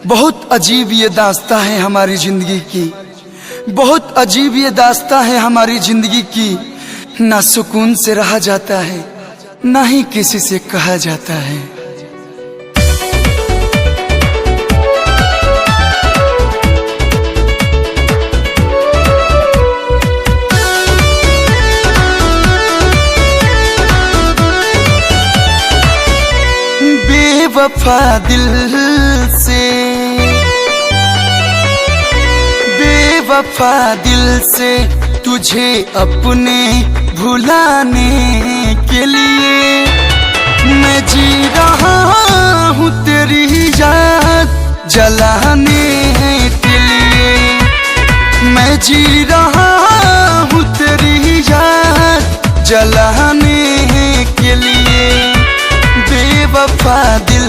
बहुत अजीब ये दास्तां है हमारी जिंदगी की, बहुत अजीब ये दास्तां है हमारी जिंदगी की। ना सुकून से रहा जाता है, ना ही किसी से कहा जाता है। बेवफा दिल से, बेवफा दिल से तुझे अपने भुलाने के लिए मैं जी रहा हूँ तेरी याद जलाने के लिए। मैं जी रहा हूँ तेरी याद जलाने के लिए। बेवफा दिल